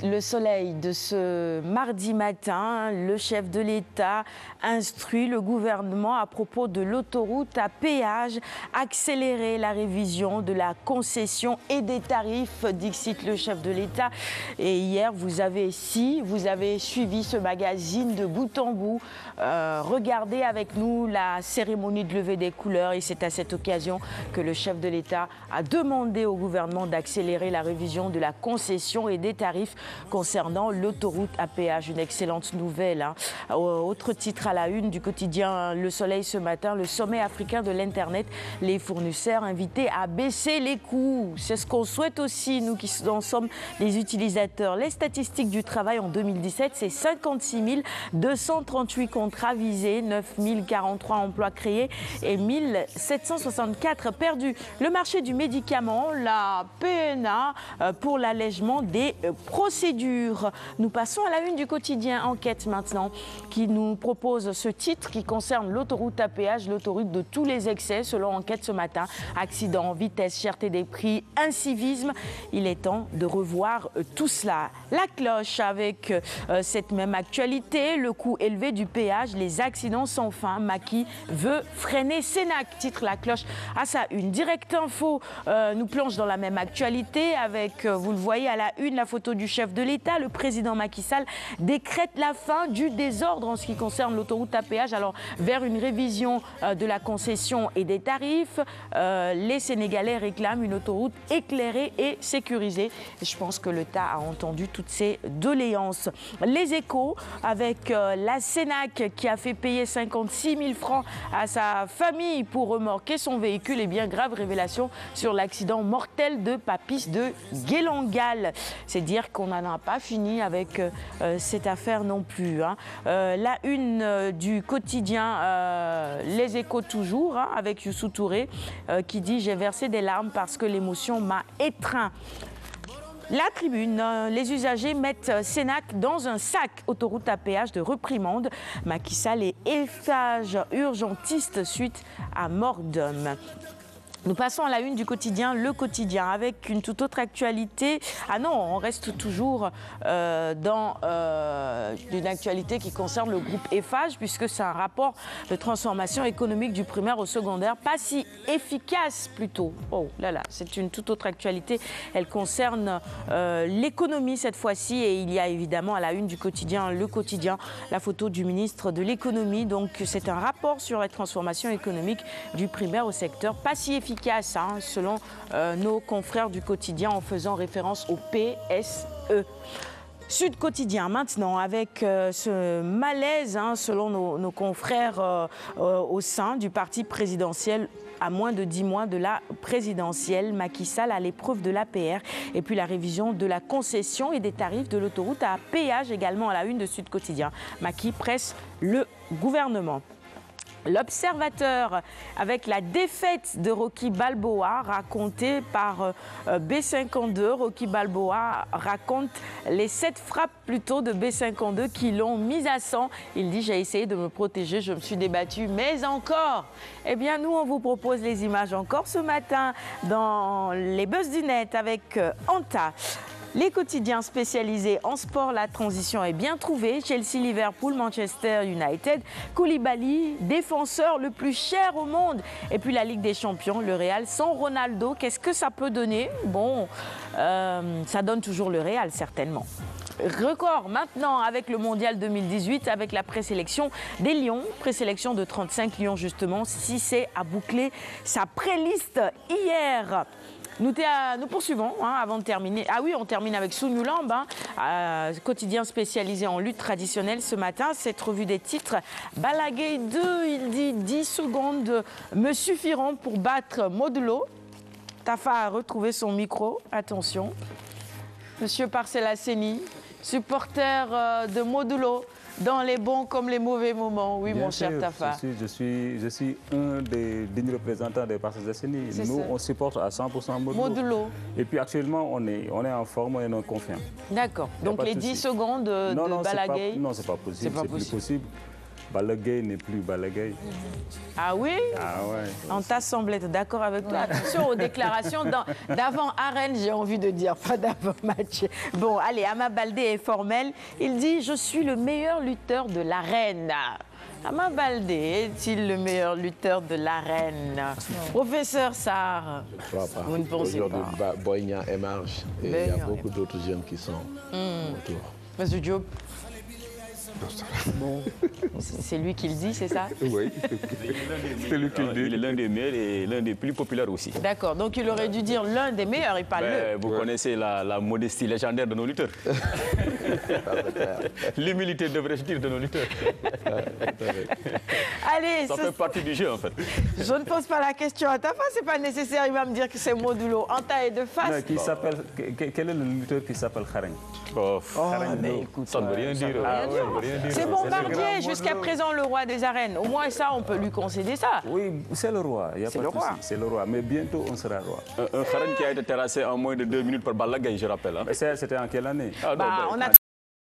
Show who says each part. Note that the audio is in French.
Speaker 1: Le soleil de ce mardi matin, le chef de l'État instruit le gouvernement à propos de l'autoroute à péage, accélérer la révision de la concession et des tarifs, dixit le chef de l'État. Et hier, vous avez suivi ce magazine de bout en bout. Regardez avec nous la cérémonie de levée des couleurs et c'est à cette occasion que le chef de l'État a demandé au gouvernement d'accélérer la révision de la concession et des tarifs concernant l'autoroute à péage. Une excellente nouvelle. Autre titre à la une du quotidien Le Soleil ce matin, le sommet africain de l'Internet. Les fournisseurs invités à baisser les coûts. C'est ce qu'on souhaite aussi, nous qui en sommes les utilisateurs. Les statistiques du travail en 2017, c'est 56 238 contrats visés, 9 043 emplois créés et 1 764 perdus. Le marché du médicament, la PNA pour l'allègement des procédures. Nous passons à la une du quotidien Enquête maintenant, qui nous propose ce titre qui concerne l'autoroute à péage, l'autoroute de tous les excès, selon Enquête ce matin. Accidents, vitesse, cherté des prix, incivisme. Il est temps de revoir tout cela. La cloche avec cette même actualité, le coût élevé du péage, les accidents sans fin. Macky veut freiner Sénac, titre La Cloche à sa une. Direct Info nous plonge dans la même actualité avec, vous le voyez à la une, la photo du chef de l'État. Le président Macky Sall décrète la fin du désordre en ce qui concerne l'autoroute à péage. Alors, vers une révision de la concession et des tarifs, les Sénégalais réclament une autoroute éclairée et sécurisée. Et je pense que l'État a entendu toutes ces doléances. Les Échos avec la Sénac qui a fait payer 56 000 francs à sa famille pour remorquer son véhicule. Et bien grave révélation sur l'accident mortel de Papis de Guélangal. C'est dire qu'on n'en a pas fini avec cette affaire non plus. La une du quotidien Les Échos toujours, avec Youssou Touré qui dit « J'ai versé des larmes parce que l'émotion m'a étreint ». La Tribune, les usagers mettent Sénac dans un sac. Autoroute à péage de reprimande. Macky Sall et Eiffage urgentistes suite à mort d'homme. Nous passons à la une du quotidien Le Quotidien avec une toute autre actualité. Ah non, on reste toujours dans une actualité qui concerne le groupe Eiffage puisque c'est un rapport de transformation économique du primaire au secondaire, pas si efficace plutôt. Oh là là, c'est une toute autre actualité. Elle concerne l'économie cette fois-ci et il y a évidemment à la une du quotidien Le Quotidien la photo du ministre de l'économie. Donc c'est un rapport sur la transformation économique du primaire au secteur, pas si efficace. Selon nos confrères du quotidien en faisant référence au PSE. Sud Quotidien maintenant avec ce malaise selon nos confrères au sein du parti présidentiel à moins de 10 mois de la présidentielle. Macky Sall à l'épreuve de l'APR et puis la révision de la concession et des tarifs de l'autoroute à péage également à la une de Sud Quotidien. Macky presse le gouvernement. L'Observateur avec la défaite de Rocky Balboa racontée par B52. Rocky Balboa raconte les 7 frappes plutôt de B52 qui l'ont mis à sang. Il dit « J'ai essayé de me protéger, je me suis débattu, mais encore ». Eh bien nous on vous propose les images encore ce matin dans les buzz du net avec Anta. Les quotidiens spécialisés en sport, la transition est bien trouvée. Chelsea, Liverpool, Manchester United, Koulibaly, défenseur le plus cher au monde. Et puis la Ligue des Champions, le Real sans Ronaldo. Qu'est-ce que ça peut donner? Bon, ça donne toujours le Real certainement. Record maintenant avec le Mondial 2018, avec la présélection des Lions, présélection de 35 Lions justement. Cissé a bouclé sa préliste hier. Nous poursuivons avant de terminer. Ah oui, on termine avec Souniou Lamb, quotidien spécialisé en lutte traditionnelle ce matin. Cette revue des titres, Balaguer 2, il dit 10 secondes me suffiront pour battre Modulo. Tafa a retrouvé son micro, attention. Monsieur Parcella Seni, supporter de Modulo. Dans les bons comme les mauvais moments, oui, bien mon cher Tafa.
Speaker 2: Je suis un des dignes représentants des Parcella Seni. Nous, on supporte à 100% Modulo. Et puis actuellement, on est en forme et on est confiant.
Speaker 1: D'accord. Donc les 10 secondes de Balaguer.
Speaker 2: Non, c'est pas possible. C'est plus possible. Balla Gaye n'est plus Balla Gaye.
Speaker 1: Ah oui?
Speaker 2: Ah ouais.
Speaker 1: Anta semble être d'accord avec toi. Attention aux déclarations d'avant arène, j'ai envie de dire, pas d'avant match. Bon, allez, Ama Baldé est formel. Il dit « Je suis le meilleur lutteur de l'arène ». Ama Baldé est-il le meilleur lutteur de l'arène? Professeur Sarr,
Speaker 3: je ne crois pas.
Speaker 1: Vous ne pensez pas?
Speaker 3: Aujourd'hui, Boy Niang émerge et il y a beaucoup d'autres jeunes qui sont autour.
Speaker 1: Monsieur Diop? Bon, c'est lui qui le dit, c'est ça?
Speaker 4: Oui, c'est lui qui le dit.
Speaker 5: Il est l'un des meilleurs et l'un des plus populaires aussi.
Speaker 1: D'accord, donc il aurait dû dire l'un des meilleurs et pas le.
Speaker 5: Vous connaissez la modestie légendaire de nos lutteurs. L'humilité, devrais-je dire, de nos lutteurs.
Speaker 1: Allez,
Speaker 5: ça fait partie du jeu, en fait.
Speaker 1: Je ne pose pas la question à ta face, c'est pas nécessaire, il va me dire que c'est Modulo. Anta est de face.
Speaker 2: Quel est le lutteur qui s'appelle Khareng?
Speaker 1: Mais écoute,
Speaker 5: ça ne veut rien dire.
Speaker 1: C'est Bombardier, jusqu'à présent le roi des arènes. Au moins ça, on peut lui concéder ça.
Speaker 2: Oui, c'est le roi. C'est le roi. C'est le roi, mais bientôt on sera roi.
Speaker 5: Un Khareng qui a été terrassé en moins de 2 minutes par Balla Gaye, je rappelle. Hein.
Speaker 2: C'était en quelle année?
Speaker 1: On a